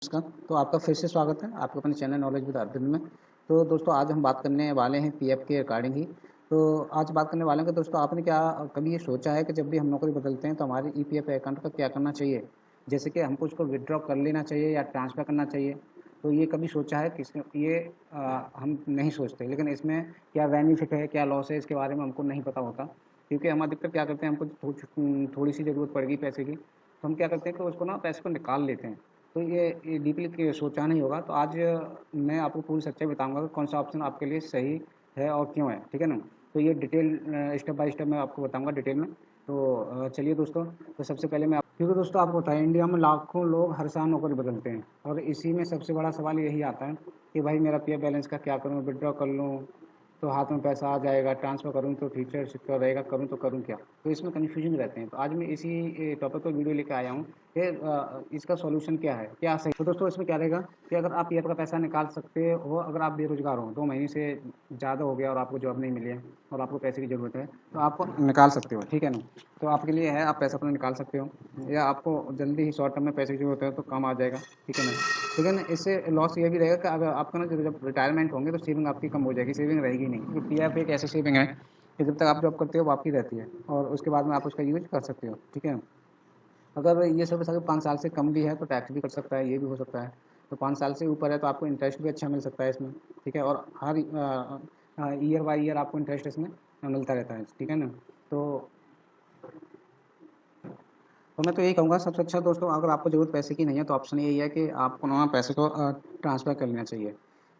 नमस्कार। तो आपका फिर से स्वागत है आपके अपने चैनल नॉलेज विद अरविंद में। तो दोस्तों आज हम बात करने वाले हैं पीएफ के रिगार्डिंग ही। तो आज बात करने वाले हैं कि दोस्तों आपने क्या कभी ये सोचा है कि जब भी हम नौकरी बदलते हैं तो हमारे ईपीएफ अकाउंट का क्या करना चाहिए? जैसे कि हमको उसको विथड्रॉ कर लेना चाहिए या ट्रांसफ़र करना चाहिए। तो ये कभी सोचा है कि इसमें ये हम नहीं सोचते, लेकिन इसमें क्या बेनिफिट है, क्या लॉस है, इसके बारे में हमको नहीं पता होता। क्योंकि हम अधिकतर क्या करते हैं, हमको थोड़ी सी ज़रूरत पड़ गई पैसे की, तो हम क्या करते हैं कि उसको ना पैसे को निकाल लेते हैं। तो ये डीपली सोचा नहीं होगा। तो आज मैं आपको पूरी सच्चाई बताऊंगा कि कौन सा ऑप्शन आपके लिए सही है और क्यों है, ठीक है ना। तो ये डिटेल स्टेप बाय स्टेप मैं आपको बताऊंगा डिटेल में। तो चलिए दोस्तों, तो सबसे पहले क्योंकि दोस्तों आपको पता है इंडिया में लाखों लोग हर साल नौकरी बदलते हैं, और इसी में सबसे बड़ा सवाल यही आता है कि भाई मेरा पीएफ बैलेंस का क्या करूँ, विड्रॉ कर लूँ तो हाथ में पैसा आ जाएगा, ट्रांसफ़र करूँ तो फ्यूचर सिक्योर रहेगा, करूँ तो करूँ क्या। तो इसमें कन्फ्यूजन रहते हैं। तो आज मैं इसी टॉपिक पर वीडियो लेकर आया हूँ कि इसका सॉल्यूशन क्या है, क्या सही। तो दोस्तों इसमें क्या रहेगा कि अगर आप पीएफ का पैसा निकाल सकते हो, अगर आप बेरोजगार हो, 2 महीने से ज़्यादा हो गया और आपको जॉब नहीं मिली है और आपको पैसे की ज़रूरत है, तो आप निकाल सकते हो, ठीक है ना। तो आपके लिए है, आप पैसा अपना निकाल सकते हो, या आपको जल्दी ही शॉर्ट टर्म में पैसे की ज़रूरत है तो काम आ जाएगा, ठीक है ना। लेकिन इससे लॉस ये भी रहेगा कि अगर आपका ना जब रिटायरमेंट होंगे तो सेविंग आपकी कम हो जाएगी, सेविंग रहेगी नहीं। क्योंकि पीएफ एक ऐसी सेविंग है कि जब तक आप जॉब करते हो वो आपकी रहती है, और उसके बाद में आप उसका यूज कर सकते हो, ठीक है। अगर ये सब 5 साल से कम भी है तो टैक्स भी कट सकता है, ये भी हो सकता है। तो 5 साल से ऊपर है तो आपको इंटरेस्ट भी अच्छा मिल सकता है इसमें, ठीक है। और हर ईयर बाई ईयर आपको इंटरेस्ट इसमें मिलता रहता है, ठीक है ना। तो मैं तो यही कहूँगा, सबसे अच्छा दोस्तों, अगर आपको ज़रूरत पैसे की नहीं है तो ऑप्शन यही है कि आपको ना पैसे को ट्रांसफ़र कर लेना चाहिए।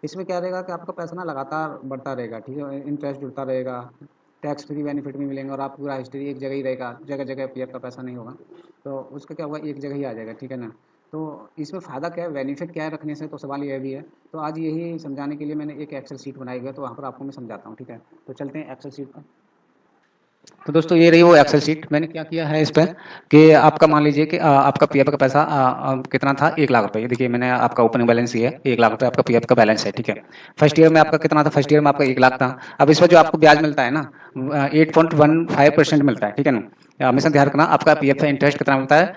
इसमें क्या रहेगा कि आपका पैसा ना लगातार बढ़ता रहेगा, ठीक है, इंटरेस्ट जुड़ता रहेगा, टैक्स फ्री बेनिफिट भी मिलेंगे, और आप पूरा हिस्ट्री एक जगह ही रहेगा, जगह जगह पीएफ का पैसा नहीं होगा। तो उसका क्या होगा, एक जगह ही आ जाएगा, ठीक है ना। तो इसमें फ़ायदा क्या है, बेनिफिट क्या है रखने से, तो सवाल यह भी है। तो आज यही समझाने के लिए मैंने एक एक्सेल शीट बनाई है, तो वहाँ पर आपको मैं समझाता हूँ, ठीक है। तो चलते हैं एक्सेल शीट पर। तो दोस्तों ये रही वो एक्सेल शीट। मैंने क्या किया है इस पर कि आपका मान लीजिए कि आपका पीएफ का पैसा कितना था, 1 लाख रुपए। ये देखिए मैंने आपका ओपनिंग बैलेंस ये है, 1 लाख रुपए आपका पीएफ का बैलेंस है, ठीक है। फर्स्ट ईयर में आपका कितना था, फर्स्ट ईयर में आपका 1 लाख था। अब इस पर जो आपको ब्याज मिलता है ना, 8.15% मिलता है, ठीक है ना। हमेशा ध्यान रखना, आपका पीएफ का इंटरेस्ट कितना मिलता है,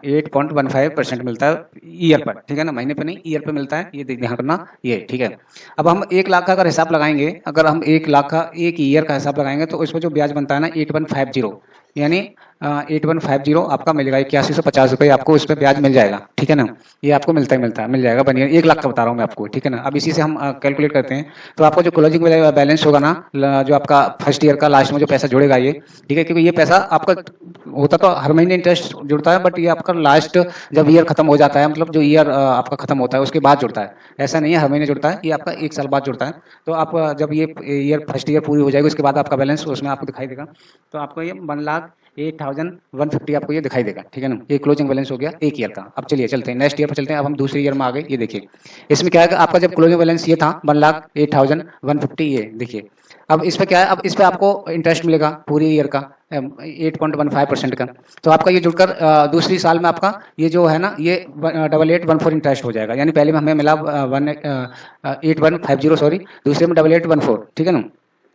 8.15% मिलता है ईयर पर, ठीक है ना, महीने पर नहीं, ईयर पर मिलता है, ये ध्यान रखना ये, ठीक है। अब हम 1 लाख का अगर हिसाब लगाएंगे, अगर हम 1 लाख का एक ईयर का हिसाब लगाएंगे तो इसमें जो ब्याज बनता है ना, 8150, यानी 8150 आपका मिलेगा, 8150 रुपये आपको उस पर ब्याज मिल जाएगा, ठीक है ना। ये आपको मिलता ही मिलता है, मिल जाएगा, बनिए 1 लाख का बता रहा हूँ मैं आपको, ठीक है ना। अब इसी से हम कैलकुलेट करते हैं। तो आपको जो क्लोजिंग बैलेंस होगा ना, जो आपका फर्स्ट ईयर का लास्ट में जो पैसा जुड़ेगा ये, ठीक है, क्योंकि ये पैसा आपका होता तो हर महीने इंटरेस्ट जुड़ता है, बट ये आपका लास्ट जब ईयर खत्म हो जाता है, मतलब जो ईयर आपका खत्म होता है उसके बाद जुड़ता है। ऐसा नहीं है हर महीने जुड़ता है, ये आपका 1 साल बाद जुड़ता है। तो आप जब ये ईयर फर्स्ट ईयर पूरी हो जाएगी उसके बाद आपका बैलेंस उसमें आपको दिखाई देगा। तो आपको ये 1,08,150 आपको ये दिखाई देगा, ठीक है ना। ये क्लोजिंग बैलेंस हो गया एक ईयर का। अब चलिए चलते हैं नेक्स्ट ईयर पर चलते हैं। अब हम दूसरे ईयर में आ गए। ये देखिए इसमें क्या है कि आपका जब क्लोजिंग बैलेंस ये था 1,08,150, ये देखिए। अब इस पर क्या है, अब इस पर आपको इंटरेस्ट मिलेगा पूरी ईयर का 8.15% का। तो आपका ये जुड़कर दूसरी साल में आपका ये जो है ना, ये 8814 इंटरेस्ट हो जाएगा। यानी पहले में हमें मिला 8150, सॉरी, दूसरे में 8814, ठीक है ना।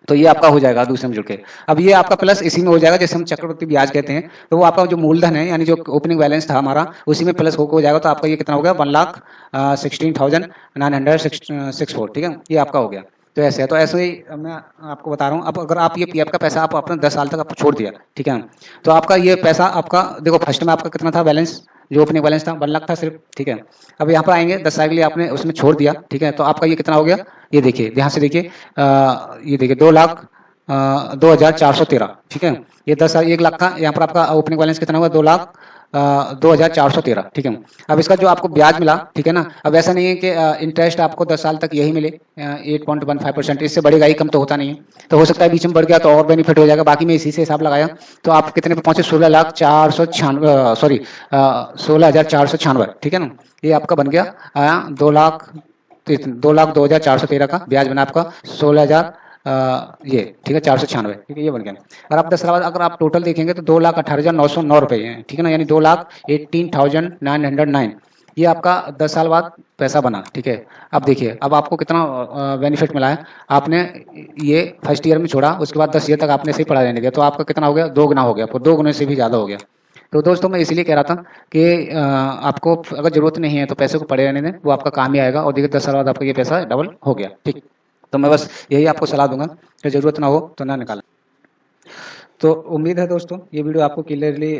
तो ये आपका हो जाएगा दूसरे में जुड़ के। अब ये आपका प्लस इसी में हो जाएगा, जैसे हम चक्रवृद्धि ब्याज कहते हैं। तो वो आपका जो मूलधन है, यानी जो ओपनिंग बैलेंस था हमारा, उसी में प्लस हो जाएगा। तो आपका ये कितना हो गया, 1,16,964, ठीक है, ये आपका हो गया। तो ऐसे है, तो ऐसे ही मैं आपको बता रहा हूँ। अब अगर आप ये पीएफ का पैसा आप अपना 10 साल तक आप छोड़ दिया, ठीक है, तो आपका ये पैसा आपका देखो, फर्स्ट में आपका कितना था बैलेंस, जो ओपनिंग बैलेंस था 1 लाख था सिर्फ, ठीक है। अब यहाँ पर आएंगे 10 साल के लिए आपने उसमें छोड़ दिया, ठीक है, तो आपका ये कितना हो गया, ये देखिए ध्यान से देखिए, ये देखिए 2,02,413, ठीक है। ये 10 साल 1 लाख का, यहाँ पर आपका ओपनिंग बैलेंस कितना हुआ, 2,02,413, ठीक है। अब इसका जो आपको ब्याज मिला, ठीक है ना, अब ऐसा नहीं है कि इंटरेस्ट आपको 10 साल तक यही मिले 8.15%, इससे बढ़ेगा ही, कम तो होता नहीं है। तो हो सकता है बीच में बढ़ गया तो और बेनिफिट हो जाएगा। बाकी मैं इसी से हिसाब लगाया, तो आप कितने पे पहुंचे, 16,496, सॉरी 16,496, ठीक है ना। ये आपका बन गया 2,02,413 का ब्याज बना आपका 16,000, ये ठीक है 496, ठीक है, ये बन गया। और आप 10 साल बाद अगर आप टोटल देखेंगे तो 2,18,909 रुपये है, ठीक है ना, यानी 2,18,909, ये आपका 10 साल बाद पैसा बना, ठीक है। अब देखिए, अब आपको कितना बेनिफिट मिला है। आपने ये फर्स्ट ईयर में छोड़ा, उसके बाद 10 ईयर तक आपने सही पढ़ा रहने दिया, तो आपका कितना हो गया, 2 गुना हो गया, 2 गुने से भी ज़्यादा हो गया। तो दोस्तों मैं इसीलिए कह रहा था कि आपको अगर ज़रूरत नहीं है तो पैसे को पड़े रहने दें, वो आपका काम ही आएगा और देखिए 10 साल बाद आपका ये पैसा डबल हो गया, ठीक। तो मैं बस यही आपको सलाह दूँगा कि ज़रूरत ना हो तो ना निकालें। तो उम्मीद है दोस्तों ये वीडियो आपको क्लियरली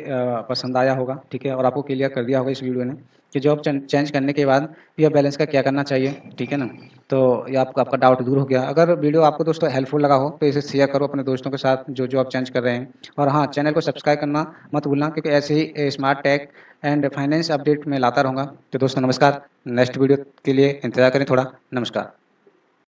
पसंद आया होगा, ठीक है, और आपको क्लियर कर दिया होगा इस वीडियो ने कि जॉब चेंज करने के बाद यह बैलेंस का क्या करना चाहिए, ठीक है ना। तो ये आपका डाउट दूर हो गया। अगर वीडियो आपको दोस्तों हेल्पफुल लगा हो तो इसे शेयर करो अपने दोस्तों के साथ जो जॉब चेंज कर रहे हैं, और हाँ, चैनल को सब्सक्राइब करना मत भूलना, क्योंकि ऐसे ही smart tech and finance update मैं लाता रहूँगा। तो दोस्तों नमस्कार, नेक्स्ट वीडियो के लिए इंतजार करें थोड़ा। नमस्कार।